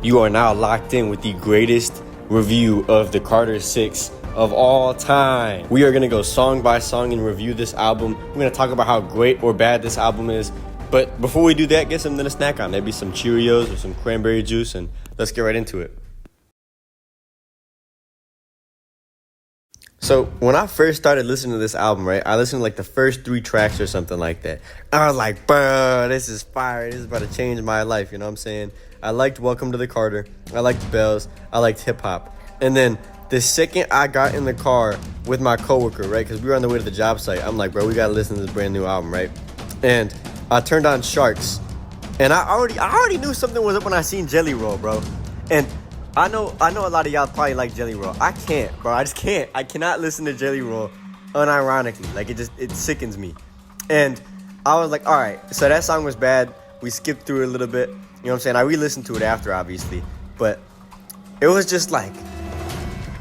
You are now locked in with the greatest review of the Carter 6 of all time. We are going to go song by song and review this album. We're going to talk about how great or bad this album is. But before we do that, get something to snack on. Maybe some Cheerios or some cranberry juice, and let's get right into it. So when I first started listening to this album, right, I listened to like the first 3 tracks or something like that. I was like, bro, this is fire. This is about to change my life. You know what I'm saying? I liked Welcome to the Carter. I liked Bells. I liked hip hop. And then the second I got in the car with my coworker, right, because we were on the way to the job site, I'm like, bro, we got to listen to this brand new album, right? And I turned on Sharks. And I already knew something was up when I seen Jelly Roll, bro. And I know a lot of y'all probably like Jelly Roll. I can't, bro. I just can't. I cannot listen to Jelly Roll unironically. Like, it sickens me. And I was like, all right, so that song was bad. We skipped through it a little bit. You know what I'm saying? I re-listened to it after, obviously. But it was just like,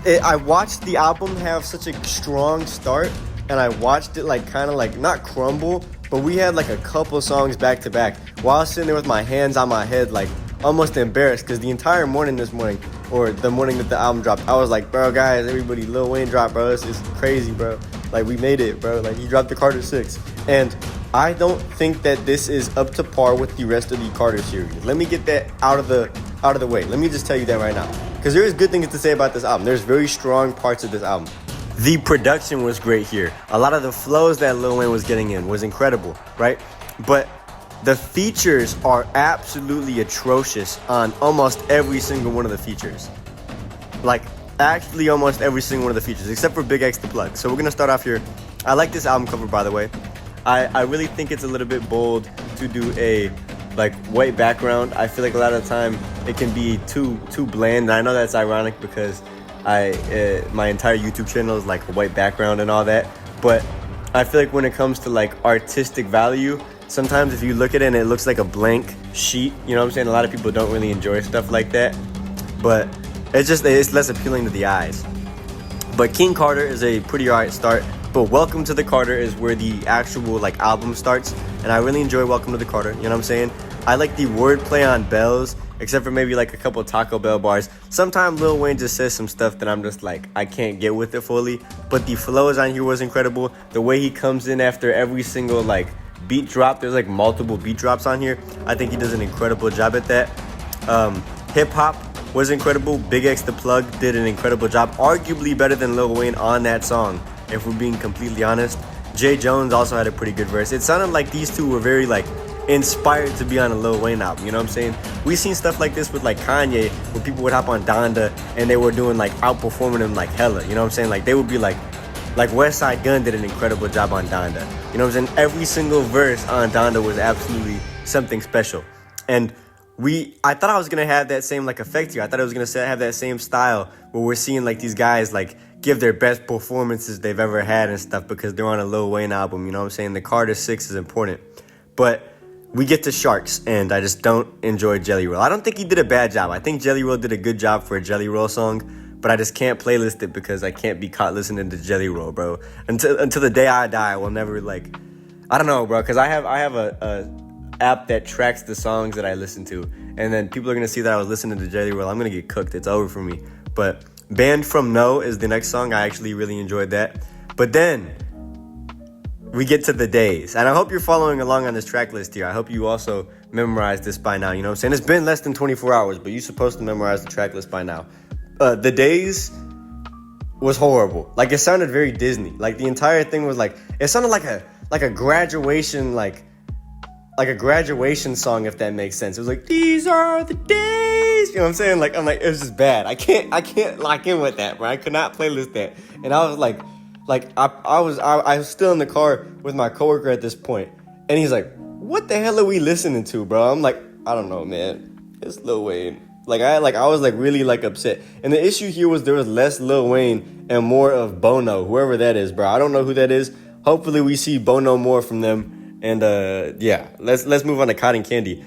I watched the album have such a strong start. And I watched it like kind of like, not crumble, but we had like a couple songs back to back. While I was sitting there with my hands on my head, like, almost embarrassed, because the entire morning this morning, or the morning that the album dropped, I was like, bro, guys, everybody, Lil Wayne dropped, bro. This is crazy, bro. Like, we made it, bro. Like, he dropped the Carter 6. And I don't think that this is up to par with the rest of the Carter series. Let me get that out of the way. Let me just tell you that right now, because there is good things to say about this album. There's very strong parts of this album. The production was great here. A lot of the flows that Lil Wayne was getting in was incredible, right? But the features are absolutely atrocious on almost every single one of the features. Like, actually almost every single one of the features, except for Big X the Plug. So we're going to start off here. I like this album cover, by the way. I really think it's a little bit bold to do a, like, white background. I feel like a lot of the time it can be too bland. And I know that's ironic because my entire YouTube channel is like a white background and all that. But I feel like when it comes to, like, artistic value, sometimes if you look at it and it looks like a blank sheet, you know what I'm saying? A lot of people don't really enjoy stuff like that. But it's less appealing to the eyes. But King Carter is a pretty alright start. But Welcome to the Carter is where the actual, like, album starts. And I really enjoy Welcome to the Carter, you know what I'm saying? I like the wordplay on Bells, except for maybe like a couple Taco Bell bars. Sometimes Lil Wayne just says some stuff that I'm just like, I can't get with it fully. But the flows on here was incredible. The way he comes in after every single, like, beat drop, there's like multiple beat drops on here. I think he does an incredible job at that. Hip hop was incredible. Big X the Plug did an incredible job, arguably better than Lil Wayne on that song, if we're being completely honest. Jay Jones also had a pretty good verse. It sounded like these two were very, like, inspired to be on a Lil Wayne album, you know what I'm saying? We've seen stuff like this with, like, Kanye, where people would hop on Donda and they were doing, like, outperforming him like hella, you know what I'm saying? Like, they would be like West Side Gun did an incredible job on Donda. You know what I'm saying? Every single verse on Donda was absolutely something special. And I thought I was going to have that same, like, effect here. I thought I was going to have that same style where we're seeing, like, these guys, like, give their best performances they've ever had and stuff because they're on a Lil Wayne album, you know what I'm saying? The Carter 6 is important. But we get to Sharks, and I just don't enjoy Jelly Roll. I don't think he did a bad job. I think Jelly Roll did a good job for a Jelly Roll song, but I just can't playlist it because I can't be caught listening to Jelly Roll, bro. Until the day I die, I will never, like, I don't know, bro, because I have a app that tracks the songs that I listen to, and then people are going to see that I was listening to Jelly Roll. I'm going to get cooked. It's over for me. But Banned from No is the next song. I actually really enjoyed that. But then we get to The Days, and I hope you're following along on this track list here. I hope you also memorized this by now, you know what I'm saying? It's been less than 24 hours, but you're supposed to memorize the track list by now. The Days was horrible. Like, it sounded very Disney. Like, the entire thing was like, it sounded like a graduation, like a graduation song, if that makes sense. It was like, these are the days, you know what I'm saying? Like, I'm like, it was just bad. I can't lock in with that, bro. I could not playlist that. And I was like I was still in the car with my coworker at this point, and he's like, what the hell are we listening to, bro? I'm like, I don't know, man. It's Lil Wayne. I was like really, like, upset. And the issue here was there was less Lil Wayne and more of Bono, whoever that is, bro. I don't know who that is. Hopefully we see Bono more from them. And yeah, let's move on to Cotton Candy,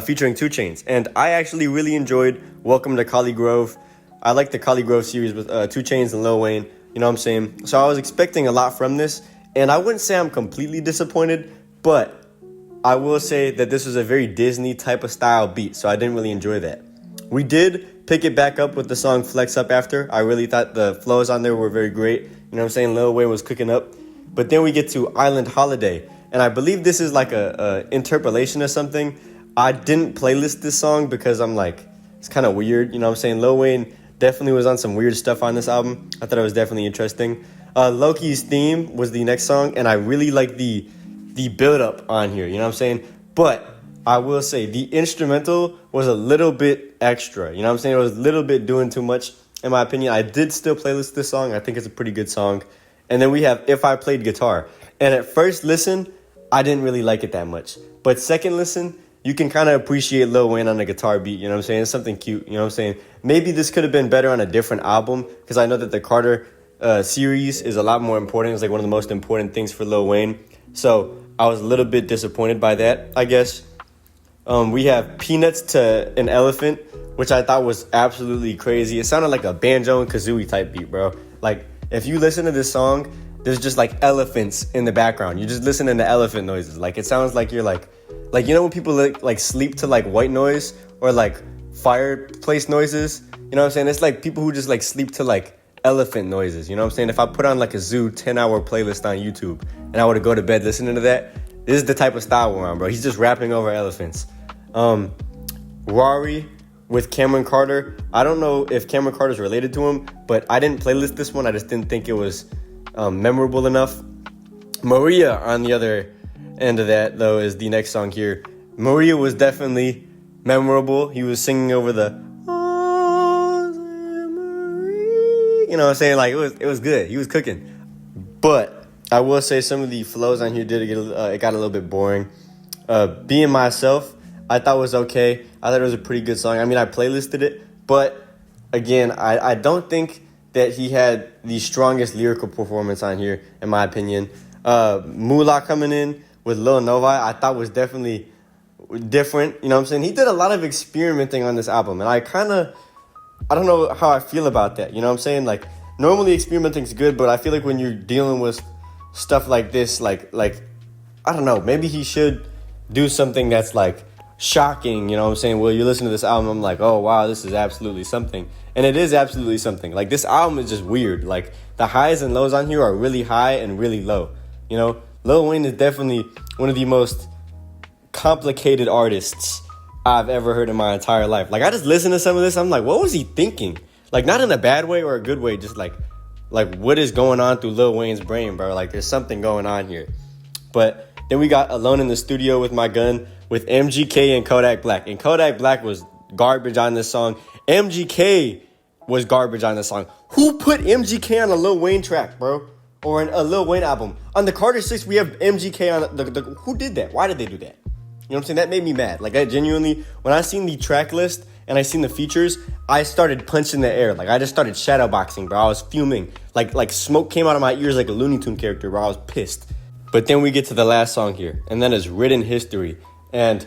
featuring 2 Chainz. And I actually really enjoyed Welcome to Collie Grove. I like the Collie Grove series with 2 Chainz and Lil Wayne. You know what I'm saying? So I was expecting a lot from this, and I wouldn't say I'm completely disappointed, but I will say that this was a very Disney type of style beat, so I didn't really enjoy that. We did pick it back up with the song Flex Up after. I really thought the flows on there were very great. You know what I'm saying? Lil Wayne was cooking up. But then we get to Island Holiday. And I believe this is like a interpolation or something. I didn't playlist this song because I'm like, it's kind of weird. You know what I'm saying? Lil Wayne definitely was on some weird stuff on this album. I thought it was definitely interesting. Loki's Theme was the next song. And I really like the build up on here. You know what I'm saying? But I will say the instrumental was a little bit extra. You know what I'm saying? It was a little bit doing too much, in my opinion. I did still playlist this song. I think it's a pretty good song. And then we have If I Played Guitar. And at first listen, I didn't really like it that much. But second listen, you can kind of appreciate Lil Wayne on a guitar beat. You know what I'm saying? It's something cute. You know what I'm saying? Maybe this could have been better on a different album, because I know that the Carter series is a lot more important. It's like one of the most important things for Lil Wayne. So I was a little bit disappointed by that, I guess. We have Peanuts to an Elephant, which I thought was absolutely crazy. It sounded like a banjo and kazooie type beat, bro. Like, if you listen to this song, there's just like elephants in the background. You're just listening to elephant noises. Like, it sounds like you're like you know when people like sleep to like white noise or like fireplace noises? You know what I'm saying? It's like people who just like sleep to like elephant noises. You know what I'm saying? If I put on like a zoo 10-hour playlist on YouTube and I were to go to bed listening to that, this is the type of style we're on, bro. He's just rapping over elephants. Rory with Cameron Carter. I don't know if Cameron Carter's related to him, but I didn't playlist this one. I just didn't think it was memorable enough. Maria, on the other end of that, though, is the next song here. Maria was definitely memorable. He was singing over the, you know what I'm saying? Like, it was good. He was cooking. But I will say some of the flows on here it got a little bit boring. Being Myself, I thought was okay. I thought it was a pretty good song. I mean, I playlisted it, but again, I don't think that he had the strongest lyrical performance on here, in my opinion. Moolah coming in with Lil Novi, I thought was definitely different. You know what I'm saying? He did a lot of experimenting on this album, and I don't know how I feel about that. You know what I'm saying? Like, normally experimenting is good, but I feel like when you're dealing with stuff like this, like I don't know, maybe he should do something that's like shocking. You know what I'm saying? Well, you listen to this album, I'm like, oh wow, this is absolutely something. And it is absolutely something. Like, this album is just weird. Like, the highs and lows on here are really high and really low. You know, Lil Wayne is definitely one of the most complicated artists I've ever heard in my entire life. Like, I just listen to some of this, I'm like, what was he thinking? Like, not in a bad way or a good way, just like what is going on through Lil Wayne's brain, bro? Like, there's something going on here. But then we got Alone in the Studio with My Gun with MGK and Kodak Black. And Kodak Black was garbage on this song. MGK was garbage on this song. Who put MGK on a Lil Wayne track, bro? Or a Lil Wayne album? On the Carter 6, we have MGK on the who did that? Why did they do that? You know what I'm saying? That made me mad. Like, I genuinely, when I seen the track list and I seen the features, I started punching the air. Like, I just started shadowboxing, bro. I was fuming. Like smoke came out of my ears like a Looney Tune character, bro. I was pissed. But then we get to the last song here, and that is Written History. And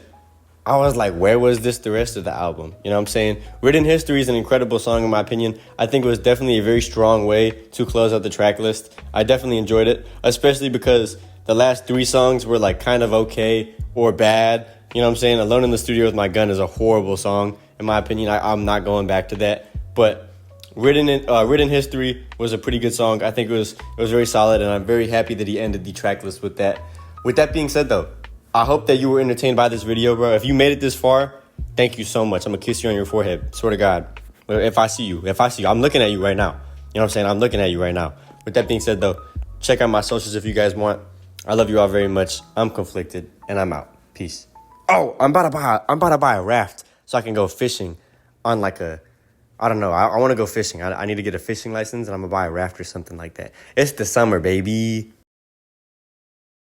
I was like, where was this the rest of the album? You know what I'm saying? Written History is an incredible song, in my opinion. I think it was definitely a very strong way to close out the track list. I definitely enjoyed it, especially because the last 3 songs were like kind of okay or bad. You know what I'm saying? Alone in the Studio with My Gun is a horrible song, in my opinion. I'm not going back to that. But Written History was a pretty good song. I think it was very solid, and I'm very happy that he ended the track list with that. With that being said, though, I hope that you were entertained by this video, bro. If you made it this far, thank you so much. I'm going to kiss you on your forehead. Swear to God. If I see you. I'm looking at you right now. You know what I'm saying? I'm looking at you right now. With that being said, though, check out my socials if you guys want. I love you all very much. I'm conflicted, and I'm out. Peace. Oh, I'm about to buy a raft so I can go fishing on like I don't know. I want to go fishing. I need to get a fishing license, and I'm going to buy a raft or something like that. It's the summer, baby.